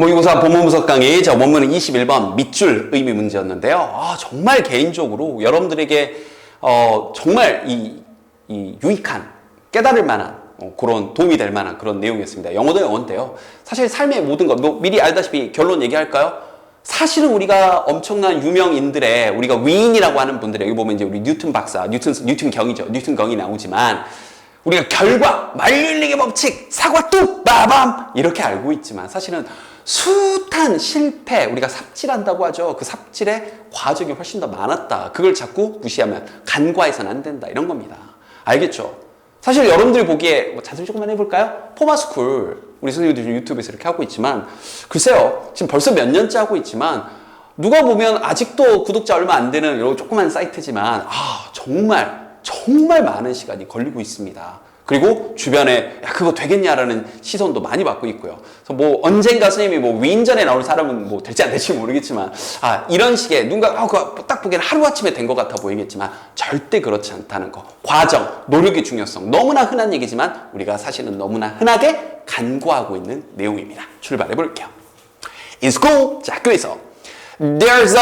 모의고사 본문분석 강의 자 원문은 21번 밑줄 의미 문제였는데요. 정말 개인적으로 여러분들에게 정말 이 유익한 깨달을 만한 그런 도움이 될 만한 그런 내용이었습니다. 영어도 영어인데요. 사실 삶의 모든 것 미리 알다시피 결론 얘기할까요? 사실은 우리가 엄청난 유명인들의 우리가 위인이라고 하는 분들의 여기 보면 이제 우리 뉴턴 박사, 뉴턴경이죠. 뉴턴경이 나오지만 우리가 결과, 만륜lik의 법칙, 사과 뚝, 빠밤 이렇게 알고 있지만 사실은 숱한 실패, 우리가 삽질한다고 하죠. 그 삽질의 과정이 훨씬 더 많았다. 그걸 자꾸 무시하면 간과해서는 안 된다. 이런 겁니다. 알겠죠? 사실 여러분들이 보기에 자세히 조금만 해볼까요? 포마스쿨 우리 선생님들 유튜브에서 이렇게 하고 있지만 글쎄요. 지금 벌써 몇 년째 하고 있지만 누가 보면 아직도 구독자 얼마 안 되는 이런 조그만 사이트지만 정말 많은 시간이 걸리고 있습니다. 그리고 주변에 야 그거 되겠냐라는 시선도 많이 받고 있고요. 그래서 뭐 언젠가 선생님이 위인전에 나올 사람은 뭐 될지 안 될지 모르겠지만 이런 식의 누군가 그거 딱 보기에는 하루아침에 된 것 같아 보이겠지만 절대 그렇지 않다는 거. 과정, 노력의 중요성 너무나 흔한 얘기지만 우리가 사실은 너무나 흔하게 간과하고 있는 내용입니다. 출발해 볼게요. In school, 자 학교에서 There's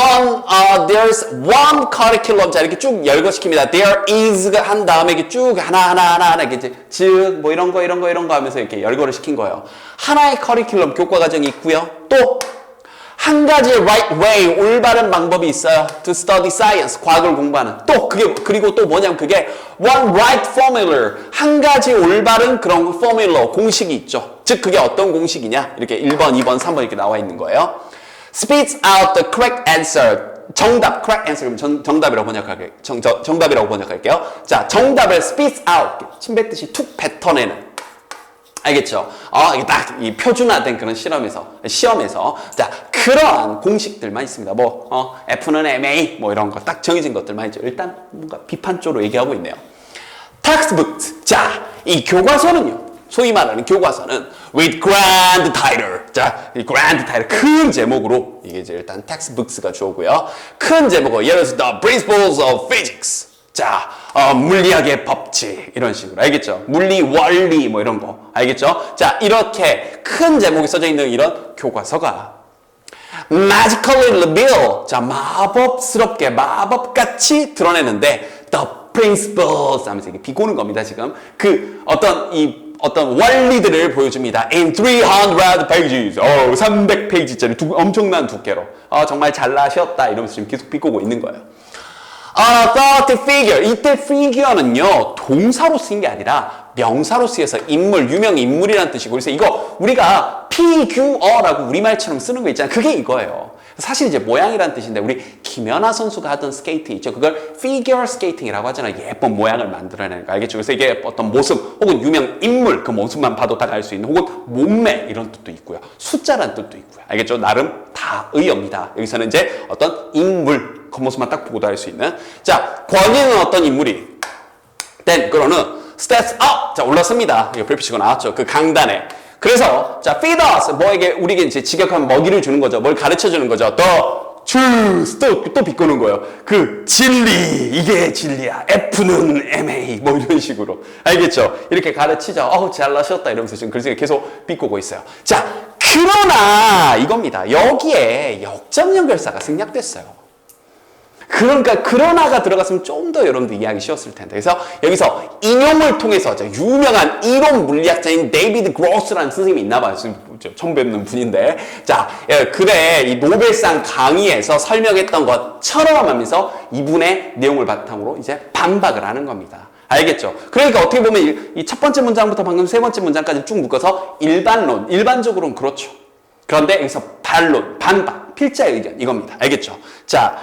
one curriculum. 자, 이렇게 쭉 열거시킵니다. There is가 한 다음에 이렇게 쭉 하나, 이렇게 즉, 뭐 이런 거 하면서 이렇게 열거를 시킨 거예요. 하나의 커리큘럼, 교과 과정이 있고요. 또, 한 가지 right way, 올바른 방법이 있어요. To study science, 과학을 공부하는. 또, 그리고 또 뭐냐면 그게 one right formula, 한 가지 올바른 그런 formula, 공식이 있죠. 즉, 그게 어떤 공식이냐? 이렇게 1번, 2번, 3번 이렇게 나와 있는 거예요. Spits out the correct answer. 정답, correct answer. 그럼 정답이라고 번역할게요. 정답이라고 번역할게요. 자, 정답을 spits out. 침 뱉듯이 툭 뱉어내는. 알겠죠? 이게 딱 이 표준화된 그런 시험에서. 자, 그러한 공식들만 있습니다. F는 MA, 뭐 이런 거 딱 정해진 것들만 있죠. 일단 뭔가 비판 쪽으로 얘기하고 있네요. Textbooks. 자, 이 교과서는요. 소위 말하는 교과서는 with grand title. 자, 이 grand title 큰 제목으로 이게 이제 일단 textbooks가 주어고요. 큰 제목으로 예를 들어서 the principles of physics. 자, 물리학의 법칙 이런 식으로 알겠죠? 물리 원리 뭐 이런 거 알겠죠? 자, 이렇게 큰 제목이 써져 있는 이런 교과서가 magically reveal. 자, 마법스럽게 마법같이 드러내는데 the principles 하면서 이게 비꼬는 겁니다. 지금 그 어떤 원리들을 보여줍니다. In 300 pages. 300페이지짜리 엄청난 두께로. 정말 잘나셨다. 이러면서 지금 계속 비꼬고 있는 거예요. Thought figure. 이때 figure는요, 동사로 쓰인 게 아니라 명사로 쓰여서 인물, 유명 인물이라는 뜻이고, 그래서 이거 우리가 figure라고 우리말처럼 쓰는 거 있잖아요. 그게 이거예요. 사실 이제 모양이라는 뜻인데 우리 김연아 선수가 하던 스케이트 있죠. 그걸 피겨 스케이팅이라고 하잖아요. 예쁜 모양을 만들어내는 거 알겠죠? 그래서 이게 어떤 모습 혹은 유명 인물 그 모습만 봐도 다 알 수 있는 혹은 몸매 이런 뜻도 있고요. 숫자라는 뜻도 있고요. 알겠죠? 나름 다 의역입니다. 여기서는 이제 어떤 인물 그 모습만 딱 보고도 알 수 있는. 자, 권위는 어떤 인물이 then 그러는 steps up. 자, 올랐습니다. 이거 별표 치고 나왔죠. 그 강단에. 그래서 자, feed us 뭐에게 우리에게 이제 직역하면 먹이를 주는 거죠. 뭘 가르쳐 주는 거죠. truth 또 비꼬는 거예요. 그 진리 이게 진리야. F는 MA 뭐 이런 식으로 알겠죠? 이렇게 가르치죠. 잘나셨다 이러면서 지금 글쎄 계속 비꼬고 있어요. 자, 그러나 이겁니다. 여기에 역점 연결사가 생략됐어요. 그러니까 그러나가 들어갔으면 좀 더 여러분들 이해하기 쉬웠을 텐데. 그래서 여기서 인용을 통해서 유명한 이론 물리학자인 데이비드 그로스라는 선생님이 있나 봐요. 처음 뵙는 분인데. 자, 그래 이 노벨상 강의에서 설명했던 것처럼 하면서 이분의 내용을 바탕으로 이제 반박을 하는 겁니다. 알겠죠? 그러니까 어떻게 보면 이 첫 번째 문장부터 방금 세 번째 문장까지 쭉 묶어서 일반적으로는 그렇죠. 그런데 여기서 반론, 반박, 필자의 의견 이겁니다. 알겠죠? 자,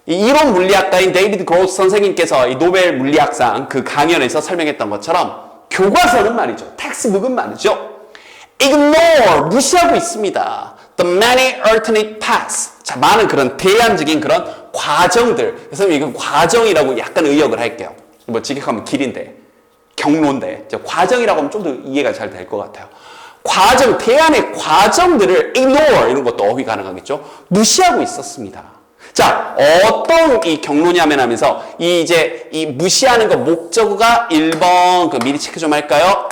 이 이론 물리학가인 데이비드 그로스 선생님께서 이 노벨 물리학상 그 강연에서 설명했던 것처럼 교과서는 말이죠. 텍스북은 말이죠. ignore, 무시하고 있습니다. the many alternate paths. 자, 많은 그런 대안적인 그런 과정들. 그래서 이거 과정이라고 약간 의역을 할게요. 뭐 직역하면 길인데, 경로인데, 과정이라고 하면 좀 더 이해가 잘 될 것 같아요. 과정, 대안의 과정들을 ignore, 이런 것도 어휘 가능하겠죠? 무시하고 있었습니다. 자, 어떤 이 경로냐면 하면서, 이 무시하는 거 목적어가 1번, 미리 체크 좀 할까요?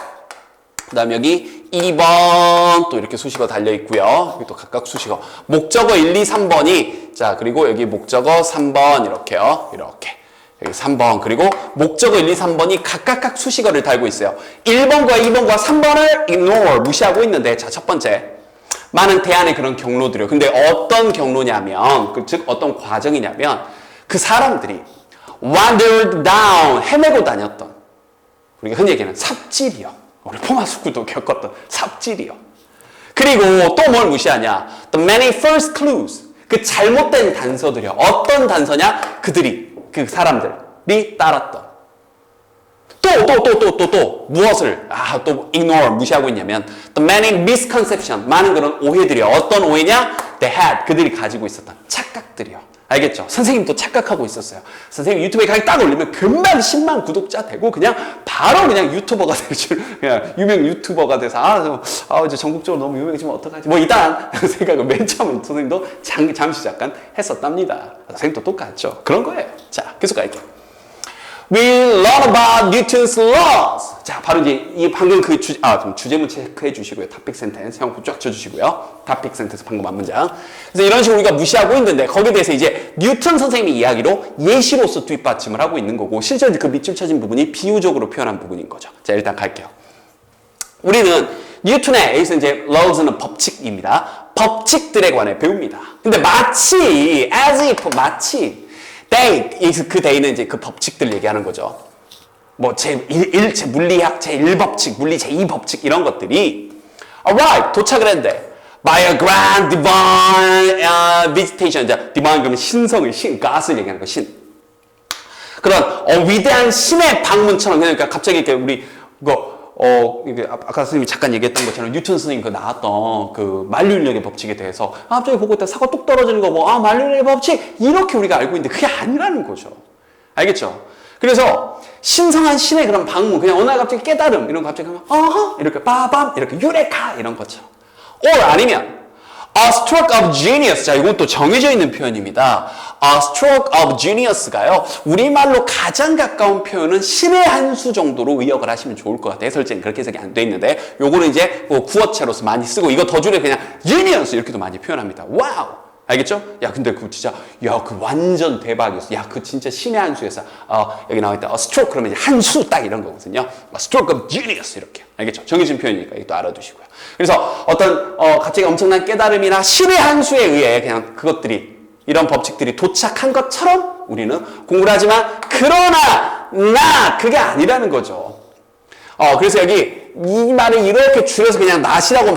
그 다음 여기 2번 또 이렇게 수식어 달려 있고요. 여기 또 각각 수식어. 목적어 1, 2, 3번이 자 그리고 여기 목적어 3번 이렇게요. 이렇게. 여기 3번 그리고 목적어 1, 2, 3번이 각각 수식어를 달고 있어요. 1번과 2번과 3번을 ignore 무시하고 있는데 자 첫 번째 많은 대안의 그런 경로들이요. 근데 어떤 경로냐면 즉 어떤 과정이냐면 그 사람들이 wandered down 헤매고 다녔던 우리가 흔히 얘기하는 삽질이요. 우리 포마스쿠도 겪었던 삽질이요. 그리고 또 뭘 무시하냐? The many false clues 그 잘못된 단서들이요. 어떤 단서냐? 그들이 그 사람들이 따랐던 또 무엇을 또 ignore 무시하고 있냐면 the many misconception 많은 그런 오해들이요. 어떤 오해냐? They had 그들이 가지고 있었던 착각들이요. 알겠죠? 선생님도 착각하고 있었어요. 선생님 유튜브에 강의 딱 올리면 금방 10만 구독자 되고 그냥 바로 그냥 유튜버가 될 줄 그냥 유명 유튜버가 돼서 이제 전국적으로 너무 유명해지면 어떡하지? 뭐 이딴 생각을 맨 처음에 선생님도 잠시 잠깐 했었답니다. 선생님도 똑같죠? 그런 거예요. 자, 계속 갈게요. We learn about Newton's laws. 자, 바로 이제 이 방금 그 주제문 체크해 주시고요. topic sentence 형부 쫙 쳐주시고요. topic sentence 방금 한 문장. 그래서 이런 식으로 우리가 무시하고 있는데 거기에 대해서 이제 뉴턴 선생님의 이야기로 예시로서 뒷받침을 하고 있는 거고 실제로 그 밑줄 쳐진 부분이 비유적으로 표현한 부분인 거죠. 자, 일단 갈게요. 우리는 뉴턴의 여기서 이제 laws는 법칙입니다. 법칙들에 관해 배웁니다. 근데 마치 as if 마치 그 day는 이제 그 법칙들 얘기하는 거죠. 뭐 물리학 제1법칙, 물리 제2법칙 이런 것들이 arrive 도착을 했는데 by a grand divine visitation. 자, divine 그러면 신성의 God을 얘기하는 거 신. 그런 위대한 신의 방문처럼 그러니까 갑자기 이렇게 우리 이게 아까 선생님이 잠깐 얘기했던 것처럼 뉴턴 선생님 그 나왔던 그 만류인력의 법칙에 대해서 갑자기 보고 있다 사과 뚝 떨어지는 거 만류인력의 법칙 이렇게 우리가 알고 있는데 그게 아니라는 거죠. 알겠죠? 그래서 신성한 신의 그런 방문 그냥 어느 날 갑자기 깨달음 이런 거 갑자기 하면 이렇게 빠밤 이렇게 유레카 이런 것처럼 아니면 a stroke of genius. 자, 이건 또 정해져 있는 표현입니다. a stroke of genius가요. 우리말로 가장 가까운 표현은 신의 한 수 정도로 의역을 하시면 좋을 것 같아요. 해설제는 그렇게 해석이 안 돼 있는데 요거는 이제 구어체로서 많이 쓰고 이거 더 줄여 그냥 genius 이렇게도 많이 표현합니다. 와우. 알겠죠? 야, 근데 그 진짜 그 완전 대박이었어. 야, 그 진짜 신의 한 수에서 여기 나와 있다. a stroke 그러면 이제 한 수 딱 이런 거거든요. a stroke of genius 이렇게. 알겠죠? 정해진 표현이니까 이것도 알아두시고요. 그래서 어떤 갑자기 엄청난 깨달음이나 신의 한 수에 의해 그냥 그것들이 이런 법칙들이 도착한 것처럼 우리는 공부를 하지만 그러나 그게 아니라는 거죠. 그래서 여기 이 말을 이렇게 줄여서 그냥 not이라고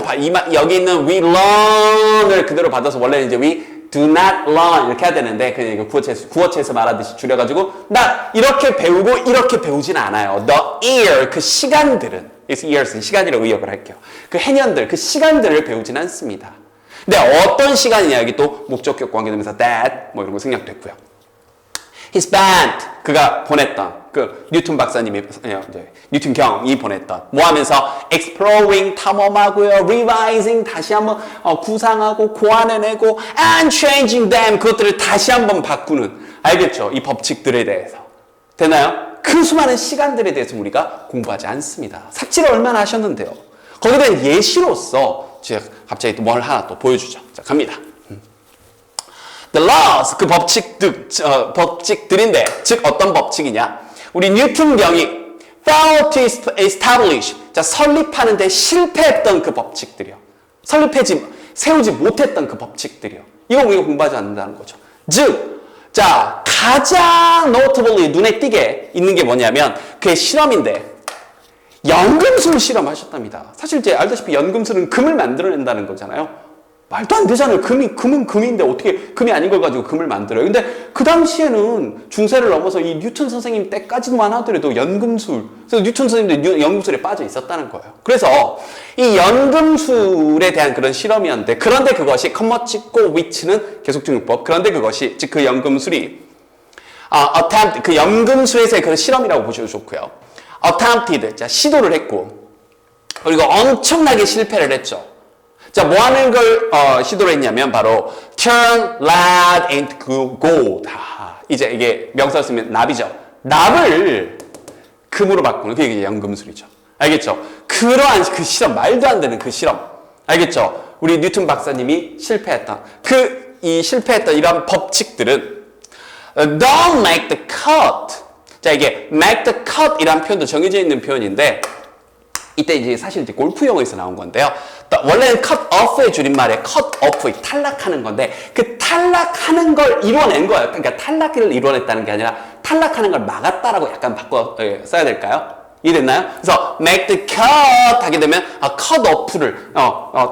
여기 있는 we learn을 그대로 받아서 원래는 이제 we do not learn 이렇게 해야 되는데 그냥 구어체에서 말하듯이 줄여가지고 not 이렇게 배우고 이렇게 배우진 않아요. the year 그 시간들은 그래서 years는 시간이라고 의역을 할게요. 그 해년들 그 시간들을 배우진 않습니다. 근데 어떤 시간이냐 여기 또 목적격 관계되면서 that 뭐 이런 거 생략됐고요. He spent 그가 보냈던 그 뉴턴 박사님이 이제 뉴턴 경이 보냈던 뭐 하면서 exploring 탐험하고요, revising 다시 한번 구상하고 고안해내고 and changing them 그것들을 다시 한번 바꾸는 알겠죠? 이 법칙들에 대해서 되나요? 그 수많은 시간들에 대해서 우리가 공부하지 않습니다. 삽질을 얼마나 하셨는데요? 거기에 대한 예시로서 제가 갑자기 또 뭘 하나 또 보여주죠. 자, 갑니다. The laws, 그 법칙들인데, 즉 어떤 법칙이냐? 우리 뉴턴 경이 failed to establish, 자, 설립하는데 실패했던 그 법칙들이요. 세우지 못했던 그 법칙들이요. 이거 우리가 공부하지 않는다는 거죠. 즉, 자, 가장 notably 눈에 띄게 있는 게 뭐냐면 그의 실험인데 연금술 실험하셨답니다. 사실 이제 알다시피 연금술은 금을 만들어낸다는 거잖아요. 말도 안 되잖아요. 금은 금인데 어떻게 금이 아닌 걸 가지고 금을 만들어요. 근데 그 당시에는 중세를 넘어서 이 뉴턴 선생님 때까지만 하더라도 연금술, 그래서 뉴턴 선생님도 연금술에 빠져 있었다는 거예요. 그래서 이 연금술에 대한 그런 실험이었는데, 그런데 그것이 컴마 찍고 위치는 계속증용법. 그런데 그것이 즉 그 연금술이 attempt 그 연금술에서의 그런 실험이라고 보셔도 좋고요. attempted 자 시도를 했고 그리고 엄청나게 실패를 했죠. 자, 뭐 하는 걸 시도를 했냐면 바로 turn lead into gold. 이제 이게 명사를 쓰면 납이죠. 납을 금으로 바꾸는 그게 연금술이죠. 알겠죠? 그러한 그 실험, 말도 안 되는 그 실험. 알겠죠? 우리 뉴턴 박사님이 실패했던 이 실패했던 이런 법칙들은 don't make the cut. 자, 이게 make the cut 이란 표현도 정해져 있는 표현인데 이때 이제 사실 이제 골프 용어에서 나온 건데요. 원래는 cut off의 줄임말에 cut off, 탈락하는 건데 그 탈락하는 걸 이뤄낸 거예요. 그러니까 탈락을 이뤄냈다는 게 아니라 탈락하는 걸 막았다라고 약간 바꿔 써야 될까요? 이해됐나요? 그래서 make the cut 하게 되면 cut off를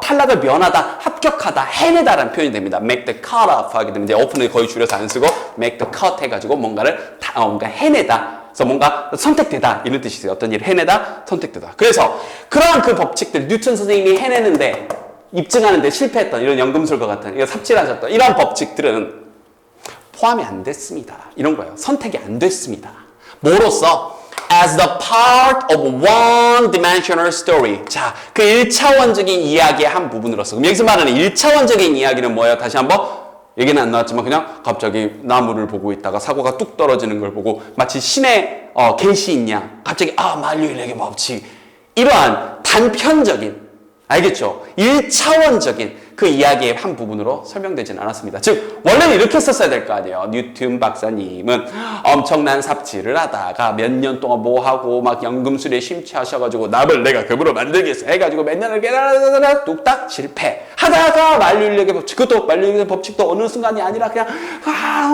탈락을 면하다, 합격하다, 해내다라는 표현이 됩니다. make the cut off 하게 되면 이제 off는 거의 줄여서 안 쓰고 make the cut 해가지고 뭔가를 뭔가 해내다. 그래서 뭔가 선택되다 이런 뜻이 있어요. 어떤 일을 해내다, 선택되다. 그래서 그러한 그 법칙들 뉴턴 선생님이 해내는데 입증하는데 실패했던 이런 연금술과 같은 이런 삽질하셨던 이런 법칙들은 포함이 안 됐습니다. 이런 거예요. 선택이 안 됐습니다. 뭐로써? As the part of one-dimensional story. 자, 그 1차원적인 이야기의 한 부분으로서. 그럼 여기서 말하는 1차원적인 이야기는 뭐예요? 다시 한번 얘기는 안 나왔지만 그냥 갑자기 나무를 보고 있다가 사과가 뚝 떨어지는 걸 보고 마치 신의 계시인 양 갑자기 만유인력의 법칙 이러한 단편적인 알겠죠? 1차원적인 그 이야기의 한 부분으로 설명되지는 않았습니다. 즉 원래는 이렇게 썼어야 될 거 아니에요. 뉴턴 박사님은 엄청난 삽질을 하다가 몇 년 동안 뭐 하고 막 연금술에 심취하셔가지고 납을 내가 금으로 만들겠어 해가지고 몇 년을 깨달아 뚝딱 실패 하다가 만유인력의 법칙, 그것도 만유인력의 법칙도 어느 순간이 아니라 그냥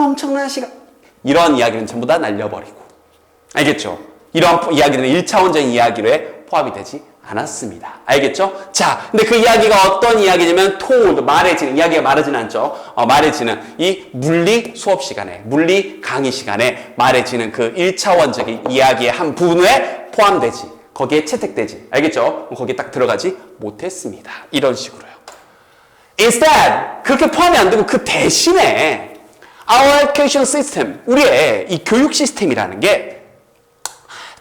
엄청난 시간 이런 이야기는 전부 다 날려버리고 알겠죠? 이런 이야기는 1차원적인 이야기로 포함이 되지 않았습니다. 알겠죠? 자, 근데 그 이야기가 어떤 이야기냐면 told, 말해지는, 이야기가 말하지는 않죠. 말해지는 이 물리 수업 시간에, 물리 강의 시간에 말해지는 그 1차원적인 이야기의 한 부분에 포함되지, 거기에 채택되지, 알겠죠? 거기에 딱 들어가지 못했습니다. 이런 식으로요. Instead, 그렇게 포함이 안 되고 그 대신에 our education system, 우리의 이 교육 시스템이라는 게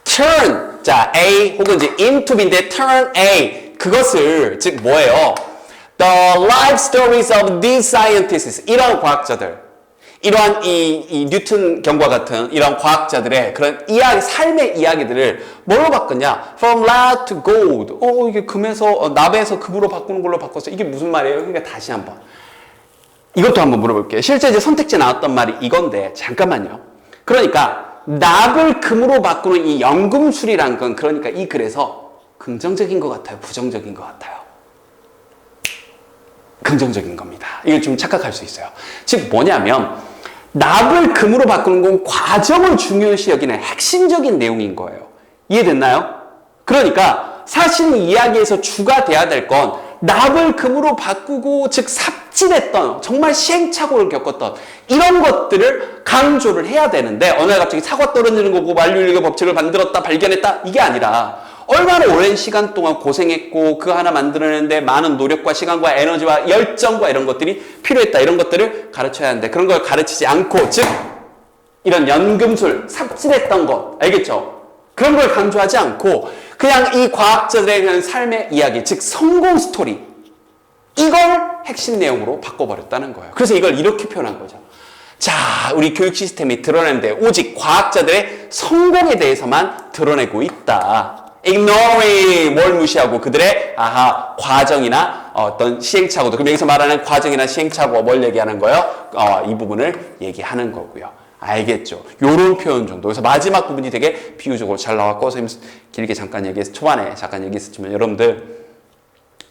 turn, 자, A 혹은 이제 into B인데 turn A 그것을 즉 뭐예요? The life stories of these scientists 이런 과학자들 이러한 이 뉴턴 경과 같은 이런 과학자들의 그런 이야기 삶의 이야기들을 뭘로 바꿨냐? From lead to gold. 이게 금에서 납에서 금으로 바꾸는 걸로 바꿨어. 이게 무슨 말이에요? 그러니까 다시 한번 이것도 한번 물어볼게요. 실제 이제 선택지에 나왔던 말이 이건데 잠깐만요. 그러니까 납을 금으로 바꾸는 이 연금술이란 건 그러니까 이 글에서 긍정적인 것 같아요? 부정적인 것 같아요? 긍정적인 겁니다. 이걸 좀 착각할 수 있어요. 즉 뭐냐면 납을 금으로 바꾸는 건 과정을 중요시 여기는 핵심적인 내용인 거예요. 이해됐나요? 그러니까 사실 이야기에서 주가 돼야 될 건 납을 금으로 바꾸고 즉 삽질했던 정말 시행착오를 겪었던 이런 것들을 강조를 해야 되는데 어느 날 갑자기 사과 떨어지는 거고 만유인력의 법칙을 만들었다 발견했다 이게 아니라 얼마나 오랜 시간 동안 고생했고 그 하나 만들어내는데 많은 노력과 시간과 에너지와 열정과 이런 것들이 필요했다 이런 것들을 가르쳐야 하는데 그런 걸 가르치지 않고 즉 이런 연금술 삽질했던 것 알겠죠? 그런 걸 강조하지 않고 그냥 이 과학자들의 그냥 삶의 이야기, 즉 성공 스토리 이걸 핵심 내용으로 바꿔버렸다는 거예요. 그래서 이걸 이렇게 표현한 거죠. 자, 우리 교육 시스템이 드러내는데 오직 과학자들의 성공에 대해서만 드러내고 있다. ignoring 뭘 무시하고 그들의 과정이나 어떤 시행착오도 그럼 여기서 말하는 과정이나 시행착오가 뭘 얘기하는 거예요? 이 부분을 얘기하는 거고요. 알겠죠? 요런 표현 정도. 그래서 마지막 부분이 되게 비유적으로 잘 나왔고, 선생님 길게 잠깐 얘기했어. 초반에 잠깐 얘기했었지만, 여러분들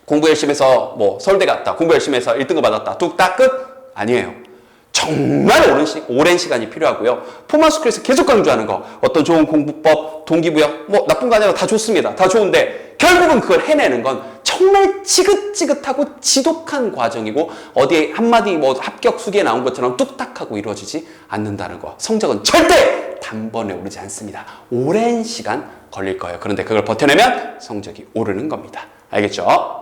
공부 열심히 해서 뭐 서울대 갔다. 공부 열심히 해서 1등급 받았다. 뚝딱 끝? 아니에요. 정말 오랜 시간이 필요하고요. 포마스쿨에서 계속 강조하는 거. 어떤 좋은 공부법, 동기부여, 뭐 나쁜 거 아니라 다 좋습니다. 다 좋은데 결국은 그걸 해내는 건 정말 지긋지긋하고 지독한 과정이고 어디에 한마디 뭐 합격 수기에 나온 것처럼 뚝딱하고 이루어지지 않는다는 거. 성적은 절대 단번에 오르지 않습니다. 오랜 시간 걸릴 거예요. 그런데 그걸 버텨내면 성적이 오르는 겁니다. 알겠죠?